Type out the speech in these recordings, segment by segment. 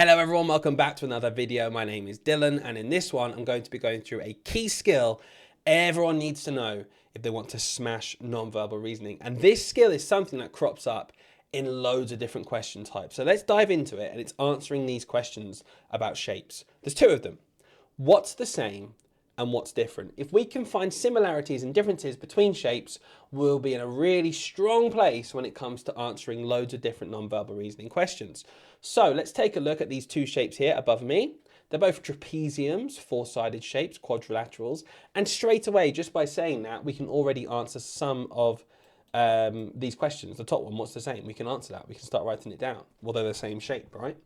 Hello everyone, welcome back to another video. My name is Dylan, and in this one I'm going to be going through a key skill everyone needs to know if they want to smash non-verbal reasoning. And this skill is something that crops up in loads of different question types. So let's dive into it, and it's answering these questions about shapes. There's two of them. What's the same and what's different? If we can find similarities and differences between shapes, we'll be in a really strong place when it comes to answering loads of different non-verbal reasoning questions. So let's take a look at these two shapes here above me. They're both trapeziums, four-sided shapes, quadrilaterals, and straight away, just by saying that, we can already answer some of these questions. The top one, what's the same? We can answer that. We can start writing it down. Well, they're the same shape, right?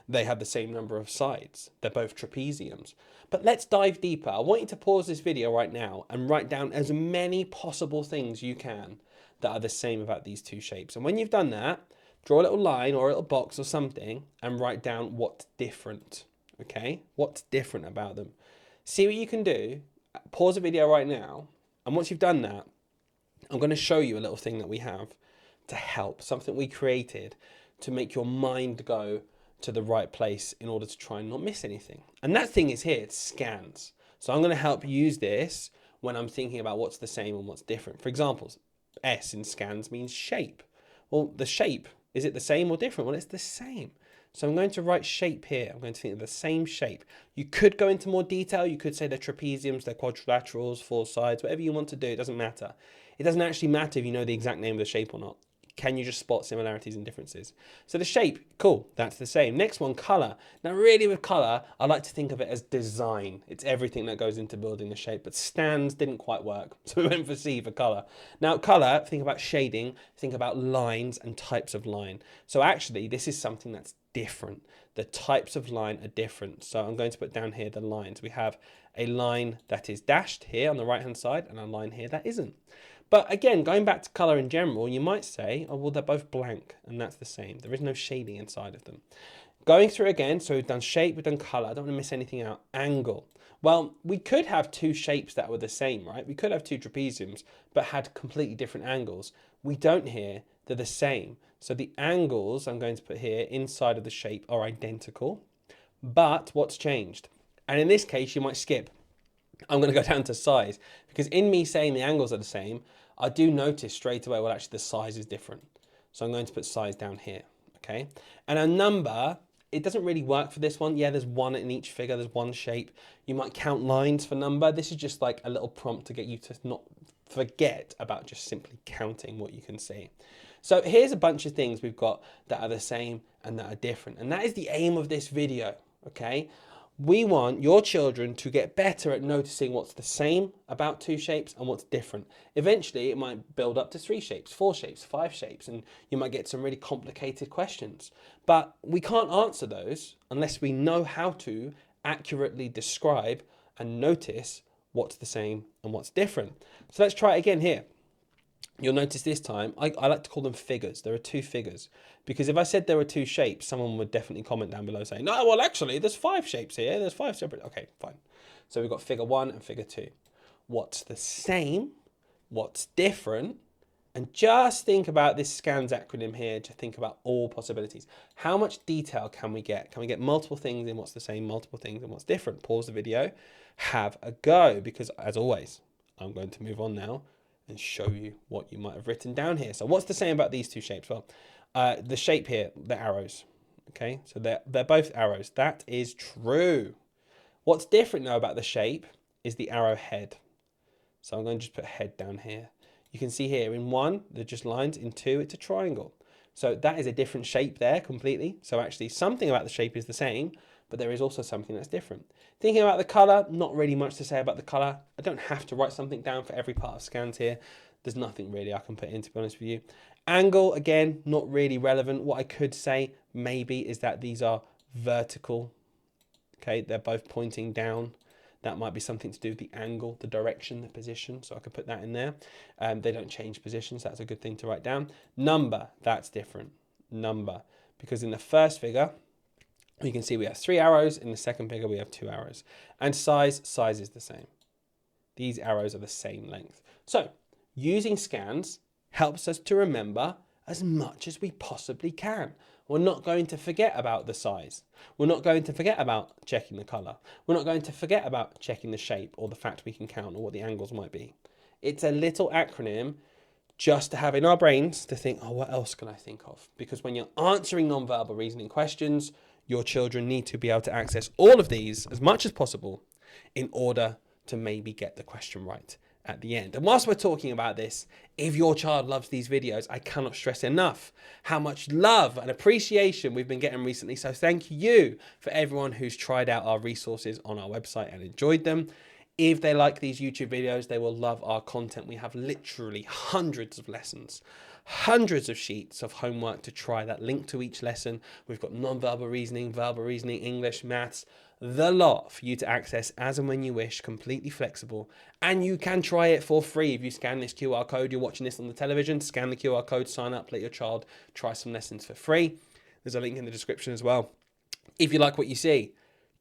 They have the same number of sides. They're both trapeziums. But let's dive deeper. I want you to pause this video right now and write down as many possible things you can that are the same about these two shapes. And when you've done that, draw a little line or a little box or something and write down what's different, okay? What's different about them. See what you can do. Pause the video right now. And once you've done that, I'm going to show you a little thing that we have to help, something we created to make your mind go to the right place in order to try and not miss anything. And that thing is here, it's scans. So I'm going to help use this when I'm thinking about what's the same and what's different. For example, S in scans means shape. Well, the shape, is it the same or different? Well, it's the same. So I'm going to write shape here. I'm going to think of the same shape. You could go into more detail. You could say they're trapeziums, they're quadrilaterals, four sides, whatever you want to do. It doesn't matter. It doesn't actually matter if you know the exact name of the shape or not. Can you just spot similarities and differences? So the shape, cool, that's the same. Next one, color. Now really with color, I like to think of it as design. It's everything that goes into building the shape, but stands didn't quite work. So we went for C for color. Now color, think about shading, think about lines and types of line. So actually this is something that's different. The types of line are different. So I'm going to put down here the lines. We have a line that is dashed here on the right hand side and a line here that isn't. But again, going back to colour in general, you might say, oh, well, they're both blank, and that's the same. There is no shading inside of them. Going through again, so we've done shape, we've done colour. I don't want to miss anything out. Angle. Well, we could have two shapes that were the same, right? We could have two trapeziums, but had completely different angles. We don't here. They're the same. So the angles I'm going to put here inside of the shape are identical. But what's changed? And in this case, you might skip. I'm going to go down to size, because in me saying the angles are the same, I do notice straight away, well, actually the size is different. So I'm going to put size down here, okay? And a number, it doesn't really work for this one. Yeah, there's one in each figure, there's one shape. You might count lines for number. This is just like a little prompt to get you to not forget about just simply counting what you can see. So here's a bunch of things we've got that are the same and that are different. And that is the aim of this video, okay? We want your children to get better at noticing what's the same about two shapes and what's different. Eventually, it might build up to 3 shapes, 4 shapes, 5 shapes, and you might get some really complicated questions. But we can't answer those unless we know how to accurately describe and notice what's the same and what's different. So let's try it again here. You'll notice this time, I like to call them figures. There are 2 figures. Because if I said there were 2 shapes, someone would definitely comment down below saying, no, well, actually, there's 5 shapes here. There's 5 separate. Okay, fine. So we've got figure 1 and figure 2. What's the same? What's different? And just think about this SCANS acronym here to think about all possibilities. How much detail can we get? Can we get multiple things in what's the same, multiple things in what's different? Pause the video, have a go, because as always, I'm going to move on now and show you what you might have written down here. So what's the same about these 2 shapes? Well, the shape here, the arrows, okay? So they're both arrows. That is true. What's different now about the shape is the arrow head. So I'm going to just put head down here. You can see here in 1, they're just lines. In 2, it's a triangle. So that is a different shape there completely. So actually something about the shape is the same, but there is also something that's different. Thinking about the color, not really much to say about the color. I don't have to write something down for every part of SCANS here. There's nothing really I can put in, to be honest with you. Angle, again, not really relevant. What I could say maybe is that these are vertical. Okay, they're both pointing down. That might be something to do with the angle, the direction, the position. So I could put that in there. They don't change positions. That's a good thing to write down. Number, that's different. Number, because in the first figure, you can see we have 3 arrows. In the second figure, we have 2 arrows. And size is the same. These arrows are the same length. So using SCANS helps us to remember as much as we possibly can. We're not going to forget about the size. We're not going to forget about checking the color. We're not going to forget about checking the shape or the fact we can count or what the angles might be. It's a little acronym just to have in our brains to think, oh, what else can I think of? Because when you're answering non-verbal reasoning questions, your children need to be able to access all of these as much as possible in order to maybe get the question right at the end. And whilst we're talking about this, if your child loves these videos, I cannot stress enough how much love and appreciation we've been getting recently. So thank you for everyone who's tried out our resources on our website and enjoyed them. If they like these YouTube videos, they will love our content. We have literally hundreds of lessons, hundreds of sheets of homework to try that link to each lesson. We've got non-verbal reasoning, verbal reasoning, English, maths, the lot for you to access as and when you wish, completely flexible. And you can try it for free. If you scan this QR code, you're watching this on the television, scan the QR code, sign up, let your child try some lessons for free. There's a link in the description as well. If you like what you see,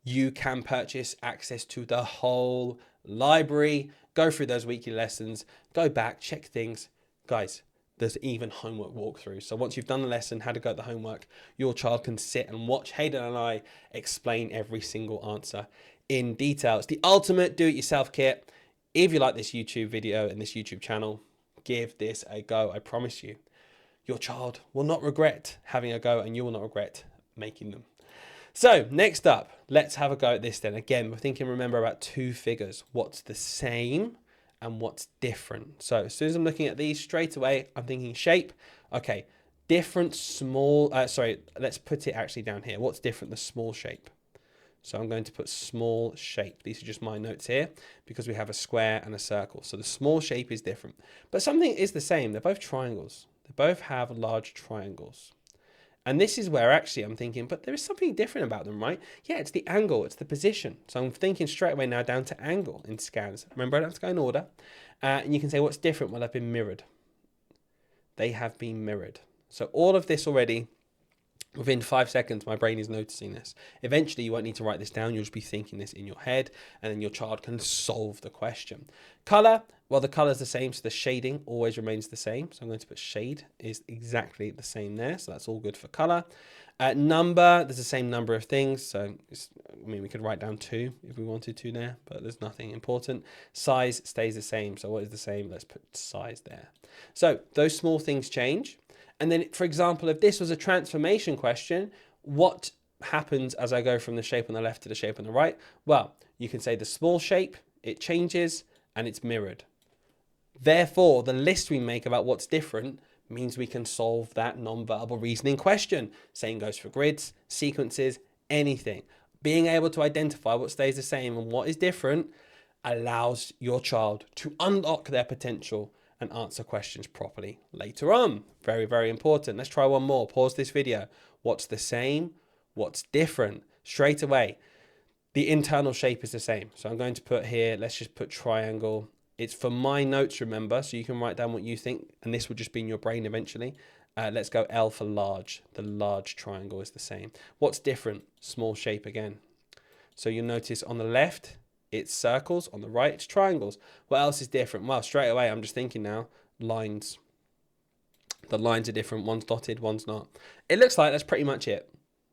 you can purchase access to the whole library, go through those weekly lessons, go back, check things. Guys, there's even homework walkthroughs. So once you've done the lesson, had to go at the homework, your child can sit and watch Hayden and I explain every single answer in detail. It's the ultimate do-it-yourself kit. If you like this YouTube video and this YouTube channel, give this a go. I promise you, your child will not regret having a go and you will not regret making them. So next up, let's have a go at this then. Again, we're thinking, remember, about two figures. What's the same and what's different? So as soon as I'm looking at these straight away, I'm thinking shape. Okay, different small, let's put it actually down here. What's different? The small shape. So I'm going to put small shape. These are just my notes here because we have a square and a circle. So the small shape is different, but something is the same. They're both triangles. They both have large triangles. And this is where actually I'm thinking, but there is something different about them, right? Yeah, it's the angle, it's the position. So I'm thinking straight away now down to angle in scans. Remember, I don't have to go in order. And you can say, what's different? Well, they've been mirrored. They have been mirrored. So all of this already, within 5 seconds, my brain is noticing this. Eventually, you won't need to write this down. You'll just be thinking this in your head, and then your child can solve the question. Color, well, the color is the same, so the shading always remains the same. So I'm going to put shade is exactly the same there. So that's all good for color. Number, there's the same number of things. So, we could write down 2 if we wanted to there, but there's nothing important. Size stays the same. So what is the same? Let's put size there. So those small things change. And then, for example, if this was a transformation question, what happens as I go from the shape on the left to the shape on the right? Well, you can say the small shape, it changes and it's mirrored. Therefore, the list we make about what's different means we can solve that non-verbal reasoning question. Same goes for grids, sequences, anything. Being able to identify what stays the same and what is different allows your child to unlock their potential and answer questions properly later on. Very, very important. Let's try one more. Pause this video. What's the same? What's different? Straight away, the internal shape is the same. So I'm going to put here, let's just put triangle. It's for my notes, remember, so you can write down what you think, and this will just be in your brain eventually. Let's go L for large. The large triangle is the same. What's different? Small shape again. So you'll notice on the left, it's circles. On the right, it's triangles. What else is different? Well, straight away, I'm just thinking now, lines. The lines are different. One's dotted, one's not. It looks like that's pretty much it.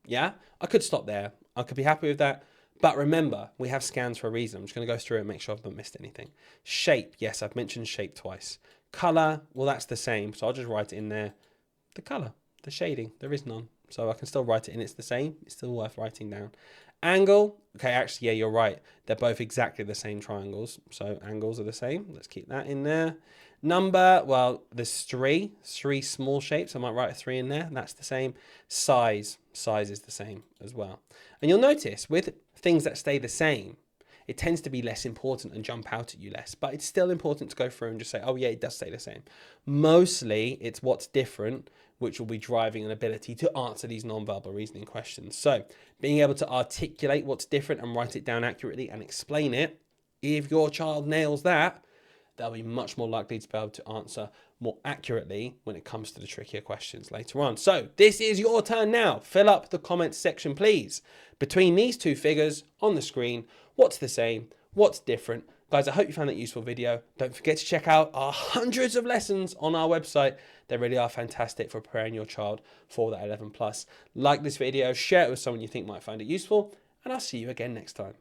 Yeah, I could stop there. I could be happy with that. But remember, we have scans for a reason. I'm just going to go through and make sure I've not missed anything. Shape, yes, I've mentioned shape twice. Color, well, that's the same. So I'll just write it in there. The color, the shading, there is none. So I can still write it in, it's the same. It's still worth writing down. Angle, okay, actually, yeah, you're right. They're both exactly the same triangles. So angles are the same. Let's keep that in there. Number, well, there's three small shapes. I might write a 3 in there. That's the same. Size is the same as well. And you'll notice with things that stay the same, it tends to be less important and jump out at you less, but it's still important to go through and just say, oh yeah, it does stay the same. Mostly it's what's different, which will be driving an ability to answer these non-verbal reasoning questions. So being able to articulate what's different and write it down accurately and explain it, if your child nails that, they'll be much more likely to be able to answer more accurately when it comes to the trickier questions later on. So this is your turn now. Fill up the comments section, please. Between these two figures on the screen, what's the same? What's different? Guys, I hope you found that useful video. Don't forget to check out our hundreds of lessons on our website. They really are fantastic for preparing your child for that 11+. Like this video, share it with someone you think might find it useful, and I'll see you again next time.